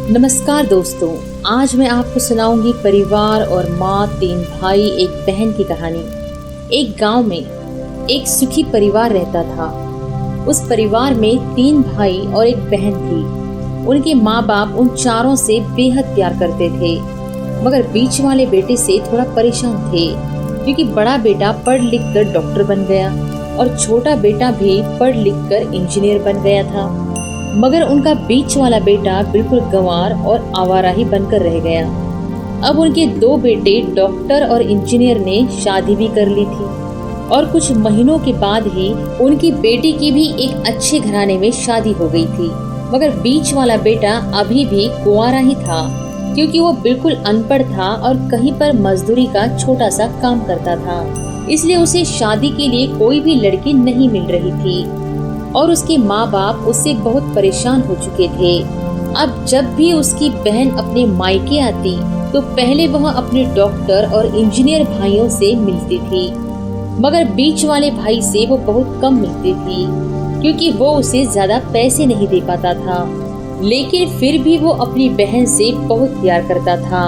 नमस्कार दोस्तों, आज मैं आपको सुनाऊंगी परिवार और माँ, 3 भाई, एक बहन की कहानी। एक गांव में एक सुखी परिवार रहता था। उस परिवार में 3 भाई और एक बहन थी। उनके माँ बाप उन चारों से बेहद प्यार करते थे, मगर बीच वाले बेटे से थोड़ा परेशान थे, क्योंकि बड़ा बेटा पढ़ लिख कर डॉक्टर बन गया और छोटा बेटा भी पढ़ लिख कर इंजीनियर बन गया था। मगर उनका बीच वाला बेटा बिल्कुल गंवार और आवारा ही बनकर रह गया। अब उनके 2 बेटे डॉक्टर और इंजीनियर ने शादी भी कर ली थी और कुछ महीनों के बाद ही उनकी बेटी की भी एक अच्छे घराने में शादी हो गई थी। मगर बीच वाला बेटा अभी भी कुंवारा ही था, क्योंकि वो बिल्कुल अनपढ़ था और कहीं पर मजदूरी का छोटा सा काम करता था। इसलिए उसे शादी के लिए कोई भी लड़की नहीं मिल रही थी और उसके माँ बाप उससे बहुत परेशान हो चुके थे। अब जब भी उसकी बहन अपने मायके आती तो पहले वह अपने डॉक्टर और इंजीनियर भाइयों से मिलती थी, मगर बीच वाले भाई से वो बहुत कम मिलती थी, क्योंकि वो उसे ज्यादा पैसे नहीं दे पाता था। लेकिन फिर भी वो अपनी बहन से बहुत प्यार करता था।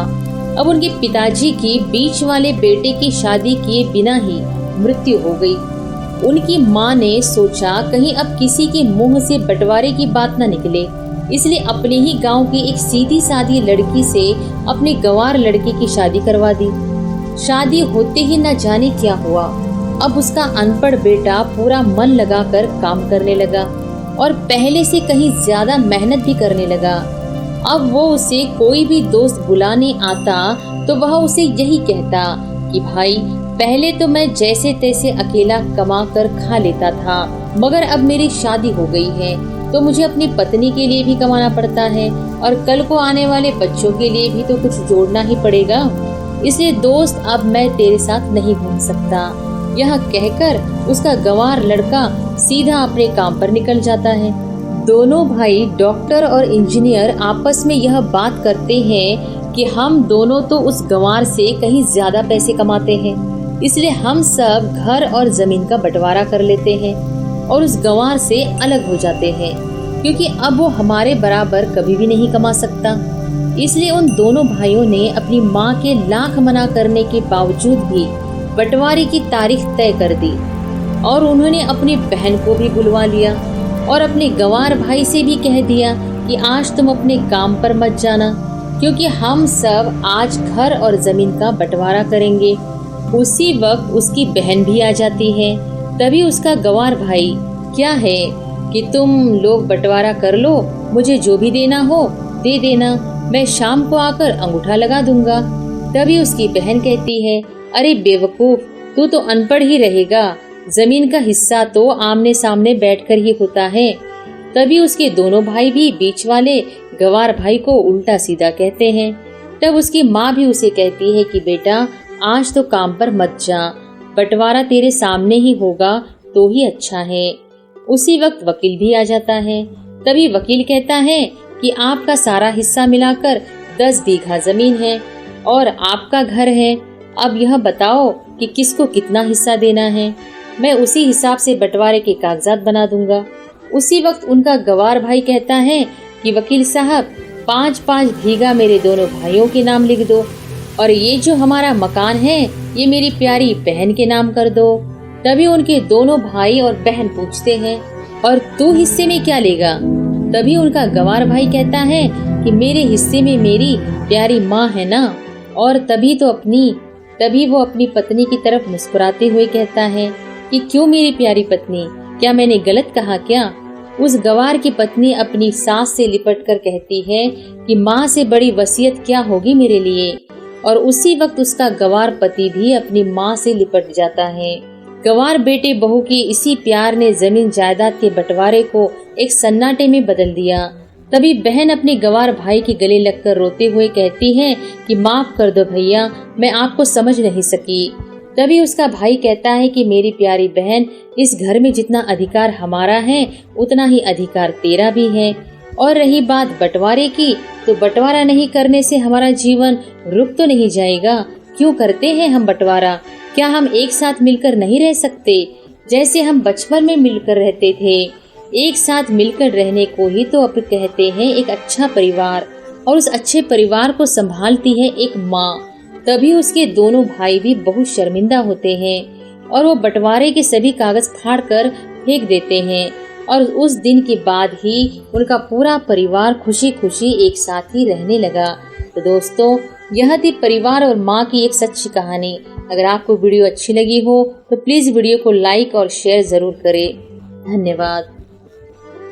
अब उनके पिताजी की बीच वाले बेटे की शादी किए बिना ही मृत्यु हो गई। उनकी माँ ने सोचा कहीं अब किसी के मुंह से बंटवारे की बात न निकले, इसलिए अपने ही गांव की एक सीधी सादी लड़की से अपने गंवार लड़के की शादी करवा दी। शादी होते ही न जाने क्या हुआ। अब उसका अनपढ़ बेटा पूरा मन लगाकर काम करने लगा और पहले से कहीं ज्यादा मेहनत भी करने लगा। अब वो उसे कोई भी दोस्त बुलाने आता तो वह उसे यही कहता कि भाई, पहले तो मैं जैसे तैसे अकेला कमा कर खा लेता था, मगर अब मेरी शादी हो गई है तो मुझे अपनी पत्नी के लिए भी कमाना पड़ता है और कल को आने वाले बच्चों के लिए भी तो कुछ जोड़ना ही पड़ेगा। इसलिए दोस्त, अब मैं तेरे साथ नहीं घूम सकता। यह कहकर उसका गंवार लड़का सीधा अपने काम पर निकल जाता है। दोनों भाई डॉक्टर और इंजीनियर आपस में यह बात करते हैं कि हम दोनों तो उस गंवार से कहीं ज्यादा पैसे कमाते हैं, इसलिए हम सब घर और जमीन का बंटवारा कर लेते हैं और उस गंवार से अलग हो जाते हैं, क्योंकि अब वो हमारे बराबर कभी भी नहीं कमा सकता। इसलिए उन दोनों भाइयों ने अपनी माँ के लाख मना करने के बावजूद भी बंटवारे की तारीख तय कर दी और उन्होंने अपनी बहन को भी बुलवा लिया और अपने गंवार भाई से भी कह दिया कि आज तुम अपने काम पर मत जाना, क्योंकि हम सब आज घर और जमीन का बंटवारा करेंगे। उसी वक्त उसकी बहन भी आ जाती है। तभी उसका गंवार भाई, क्या है कि तुम लोग बंटवारा कर लो, मुझे जो भी देना हो दे देना, मैं शाम को आकर अंगूठा लगा दूंगा। तभी उसकी बहन कहती है, अरे बेवकूफ, तू तो अनपढ़ ही रहेगा, जमीन का हिस्सा तो आमने सामने बैठकर ही होता है। तभी उसके दोनों भाई भी बीच वाले गंवार भाई को उल्टा सीधा कहते हैं। तब उसकी माँ भी उसे कहती है कि बेटा, आज तो काम पर मत जा, बंटवारा तेरे सामने ही होगा तो ही अच्छा है। उसी वक्त वकील भी आ जाता है। तभी वकील कहता है कि आपका सारा हिस्सा मिलाकर 10 बीघा जमीन है और आपका घर है। अब यह बताओ कि किसको कितना हिस्सा देना है, मैं उसी हिसाब से बंटवारे के कागजात बना दूंगा। उसी वक्त उनका गंवार भाई कहता है कि वकील साहब, 5-5 बीघा मेरे दोनों भाइयों के नाम लिख दो और ये जो हमारा मकान है ये मेरी प्यारी बहन के नाम कर दो। तभी उनके दोनों भाई और बहन पूछते हैं, और तू हिस्से में क्या लेगा? तभी उनका गंवार भाई कहता है कि मेरे हिस्से में मेरी प्यारी माँ है ना। और तभी वो अपनी पत्नी की तरफ मुस्कुराते हुए कहता है कि क्यों मेरी प्यारी पत्नी, क्या मैंने गलत कहा क्या? उस गंवार की पत्नी अपनी सास से लिपट कर कहती है कि माँ से बड़ी वसीयत क्या होगी मेरे लिए। और उसी वक्त उसका गंवार पति भी अपनी माँ से लिपट जाता है। गंवार बेटे बहू के इसी प्यार ने जमीन जायदाद के बंटवारे को एक सन्नाटे में बदल दिया। तभी बहन अपने गंवार भाई के गले लगकर रोते हुए कहती है कि माफ कर दो भैया, मैं आपको समझ नहीं सकी। तभी उसका भाई कहता है कि मेरी प्यारी बहन, इस घर में जितना अधिकार हमारा है उतना ही अधिकार तेरा भी है। और रही बात बंटवारे की, तो बंटवारा नहीं करने से हमारा जीवन रुक तो नहीं जाएगा। क्यों करते हैं हम बंटवारा? क्या हम एक साथ मिलकर नहीं रह सकते, जैसे हम बचपन में मिलकर रहते थे? एक साथ मिलकर रहने को ही तो अब कहते हैं एक अच्छा परिवार। और उस अच्छे परिवार को संभालती है एक माँ। तभी उसके दोनों भाई भी बहुत शर्मिंदा होते हैं और वो बंटवारे के सभी कागज फाड़कर फेंक देते हैं और उस दिन के बाद ही उनका पूरा परिवार खुशी खुशी एक साथ ही रहने लगा। तो दोस्तों, यह थी परिवार और माँ की एक सच्ची कहानी। अगर आपको वीडियो अच्छी लगी हो तो प्लीज वीडियो को लाइक और शेयर जरूर करें। धन्यवाद।